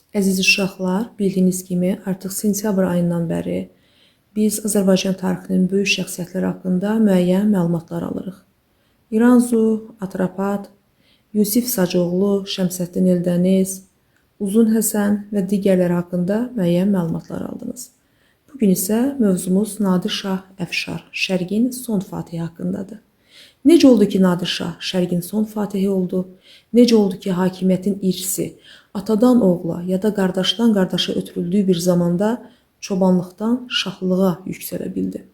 Əziz uşaqlar, bildiyiniz kimi artıq sentyabr ayından bəri biz Azərbaycan tarixinin böyük şəxsiyyətləri haqqında müəyyən məlumatlar alırıq. İranzu, Atrapat, Yusif Sacıoğlu, Şəmsəddin Eldəniz, Uzun Həsən və digərləri haqqında müəyyən məlumatlar aldınız. Bugün isə mövzumuz Nadir Şah Əfşar, Şərqin son fatihi haqqındadır. Necə oldu ki, Nadir Şah Şərqin son fatihi oldu? Necə oldu ki, hakimiyyətin irsi atadan oğula ya da qardaşdan qardaşa ötürüldüyü bir zamanda çobanlıqdan şahlılığa yüksələ bildi?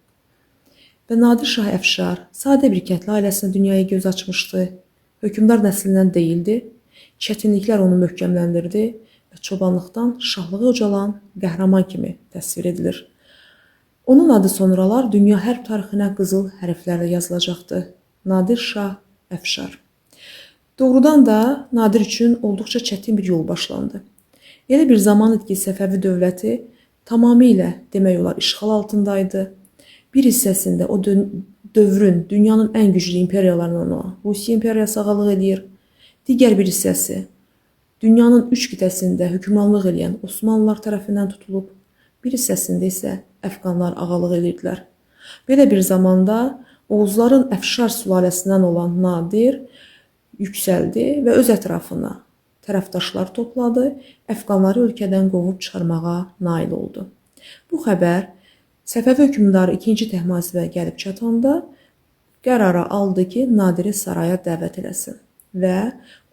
Və Nadir Şah Əfşar sadə bir kəndli ailəsinə dünyaya göz açmışdı. Hökmdar nəslindən deyildi. Çətinliklər onu möhkəmləndirdi və çobanlıqdan şahlığa ucalan qəhrəman kimi təsvir edilir. Onun adı sonralar dünya hərb tarixinə qızıl hərflərlə yazılacaqdı. Nadir Şah Əfşar. Doğrudan da Nadir üçün olduqca çətin bir yol başlandı. Elə bir zaman idi ki, Səfəvi dövləti tamamilə demək olar işğal altındaydı. Bir hissəsində o dövrün dünyanın ən güclü imperiyalarından olan Rusiya imperiyası sağalıq edir. Digər bir hissəsi dünyanın 3 qitəsində hökmranlıq edən Osmanlılar tərəfindən tutulub, bir hissəsində isə Əfqanlar ağalıq edirdilər. Belə bir zamanda Oğuzların Əfşar sülaləsindən olan Nadir yüksəldi və öz ətrafına tərəfdaşlar topladı, Əfqanları ölkədən qovub çıxarmağa nail oldu. Bu xəbər Səfəvi hökmdarı 2. Təhmasibə gəlib çatanda qərara aldı ki, Nadiri saraya dəvət eləsin və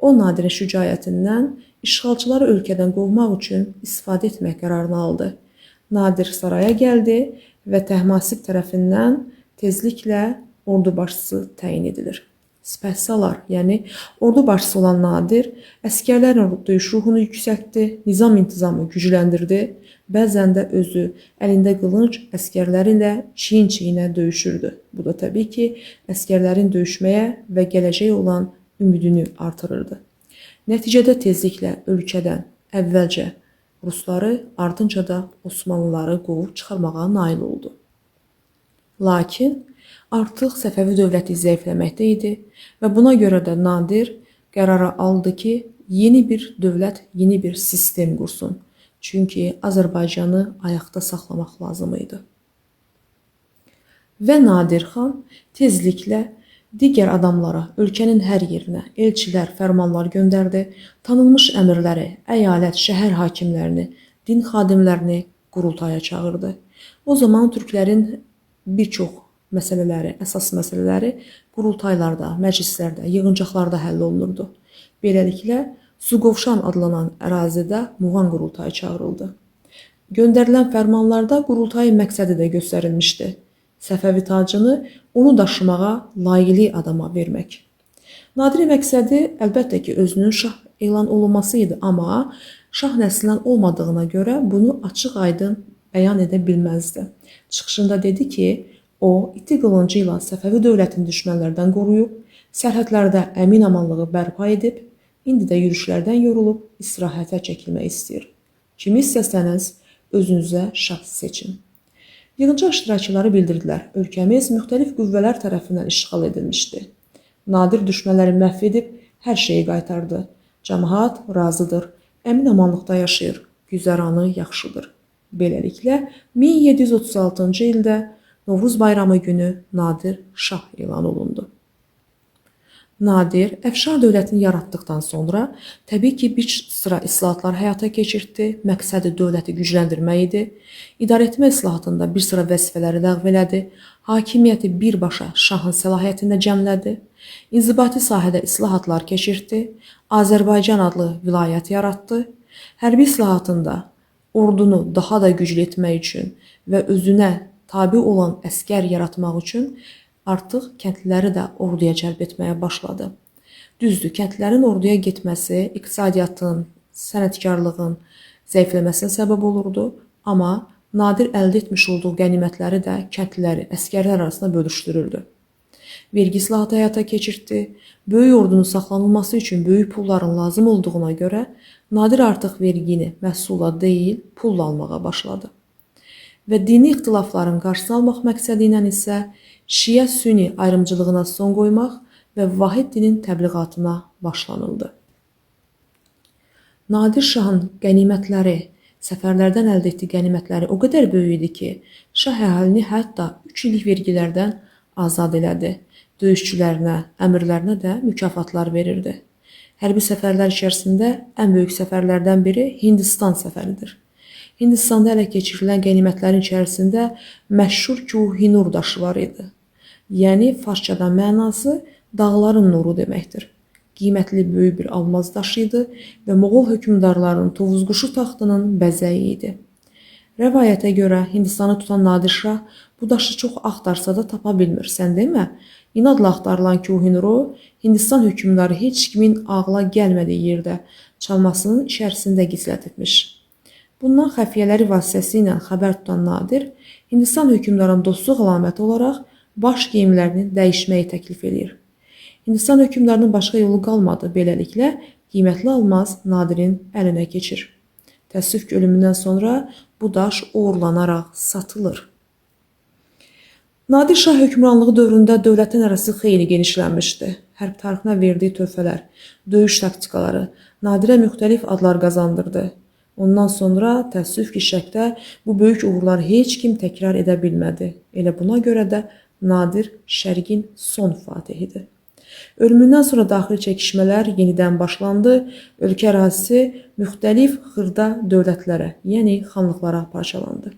o Nadirin şücaətindən işğalçıları ölkədən qovmaq üçün istifadə etmək qərarını aldı. Nadir saraya gəldi və Təhmasib tərəfindən tezliklə ordu başçısı təyin edilir. Sipəhsalar, yəni ordu başçısı olan Nadir əsgərlərin döyüş ruhunu yüksəltdi, nizam-intizamı gücləndirdi, bəzən də özü əlində qılınc əsgərləri ilə çiyin-çiyinə döyüşürdü. Bu da təbii ki, əsgərlərin döyüşməyə və gələcəyə olan ümidini artırırdı. Nəticədə tezliklə ölkədən əvvəlcə Rusları, ardınca da Osmanlıları qovub çıxarmağa nail oldu. Lakin artıq Səfəvi dövləti zəifləməkdə idi və buna görə də Nadir qərara aldı ki, yeni bir dövlət, yeni bir sistem qursun. Çünki Azərbaycanı ayaqda saxlamaq lazım idi. Və Nadir xan tezliklə digər adamlara, ölkənin hər yerinə elçilər, fərmanlar göndərdi, tanınmış əmirləri, əyalət, şəhər hakimlərini, din xadimlərini qurultaya çağırdı. O zaman türklərin bir çox məsələləri, əsas məsələləri qurultaylarda, məclislərdə, yığıncaqlarda həll olunurdu. Beləliklə, Suqovşan adlanan ərazidə Muğan qurultayı çağırıldı. Göndərilən fərmanlarda qurultayın məqsədi də göstərilmişdi. Səfəvi tacını onu daşımağa layiqli adama vermək. Nadirin məqsədi əlbəttə ki, özünün şah elan olunması idi, amma şah nəslindən olmadığına görə bunu açıq-aydın bəyan edə bilməzdi. Çıxışında dedi ki, o iti qılıncı ilə Səfəvi dövlətini düşmənlərdən qoruyub, sərhədlərdə əmin-amanlığı bərpa edib, indi də yürüşlərdən yorulub istirahətə çəkilmək istəyir. Kimi istəsəniz, özünüzə şah seçin. Yığıncaq iştirakçıları bildirdilər, ölkəmiz müxtəlif qüvvələr tərəfindən işğal edilmişdi. Nadir düşmənləri məhv edib, hər şeyi qaytardı. Cəmaət razıdır, əmin-amanlıqda yaşayır, güzəranı yaxşıdır. Beləliklə, 1736-cı ildə Novruz bayramı günü Nadir şah elan olundu. Nadir Əfşar dövlətini yaratdıqdan sonra təbii ki, bir sıra islahatlar həyata keçirtdi, məqsədi dövləti gücləndirmək idi. İdarəetmə islahatında bir sıra vəzifələri ləğv elədi, hakimiyyəti birbaşa şahın səlahiyyətində cəmlədi, inzibati sahədə islahatlar keçirtdi, Azərbaycan adlı vilayət yaratdı, hərbi islahatında ordunu daha da güclü etmək üçün və özünə tabi olan əskər yaratmaq üçün artıq kəndliləri də orduya cəlb etməyə başladı. Düzdür, kəndlilərin orduya getməsi iqtisadiyyatın, sənətkarlığın zəifləməsinə səbəb olurdu, amma Nadir əldə etmiş olduğu qənimətləri də kəndliləri, əskərlər arasında bölüşdürürdü. Vergi islahatı həyata keçirtdi, böyük ordunun saxlanılması üçün böyük pulların lazım olduğuna görə Nadir artıq vergini məhsulla deyil, pulla almağa başladı. Və dini ixtilafların qarşısını almaq məqsədi ilə isə Şiə-Sünni ayrımcılığına son qoymaq və vahid dinin təbliğatına başlanıldı. Nadir Şahın qənimətləri, səfərlərdən əldə etdiyi qənimətləri o qədər böyük idi ki, şah əhalini hətta 3 illik vergilərdən azad elədi. Döyüşçülərinə, əmirlərinə də mükafatlar verirdi. Hərbi səfərlər içərisində ən böyük səfərlərdən biri Hindistan səfəridir. Hindistanda ələ keçirilən qənimətlərin içərisində məşhur Koh-i-Nur daşı var idi. Yəni, farsçadan mənası dağların nuru deməkdir. Qiymətli böyük bir almaz daşı idi və Moğol hökmdarlarının Tovuzquşu taxtının bəzəyi idi. Rəvayətə görə Hindistanı tutan Nadir Şah bu daşı çox axtarsa da tapa bilmir. Sən demə, inadla axtarılan Koh-i-Nuru Hindistan hökmdarı heç kimin ağla gəlmədiyi yerdə çalmasının içərisində gizlədilmiş. Bundan xəfiyyələri vasitəsilə xəbər tutan Nadir, Hindistan hökmdarının dostluq əlaməti olaraq baş geyimlərini dəyişməyi təklif edir. Hindistan hökmdarının başqa yolu qalmadı. Beləliklə, qiymətli almaz Nadirin əlinə keçir. Təəssüf ki, ölümündən sonra bu daş uğurlanaraq satılır. Nadir Şah hökmranlığı dövründə dövlətin arası xeyli genişlənmişdi. Hərb tarixinə verdiyi töhfələr, döyüş taktikaları Nadirə müxtəlif adlar qazandırdı. Ondan sonra təəssüf ki, şərqdə bu böyük uğurları heç kim təkrar edə bilmədi. Elə buna görə də Nadir şərqin son fatihidir. Ölümündən sonra daxili çəkişmələr yenidən başlandı. Ölkə ərazisi müxtəlif xırda dövlətlərə, yəni xanlıqlara parçalandı.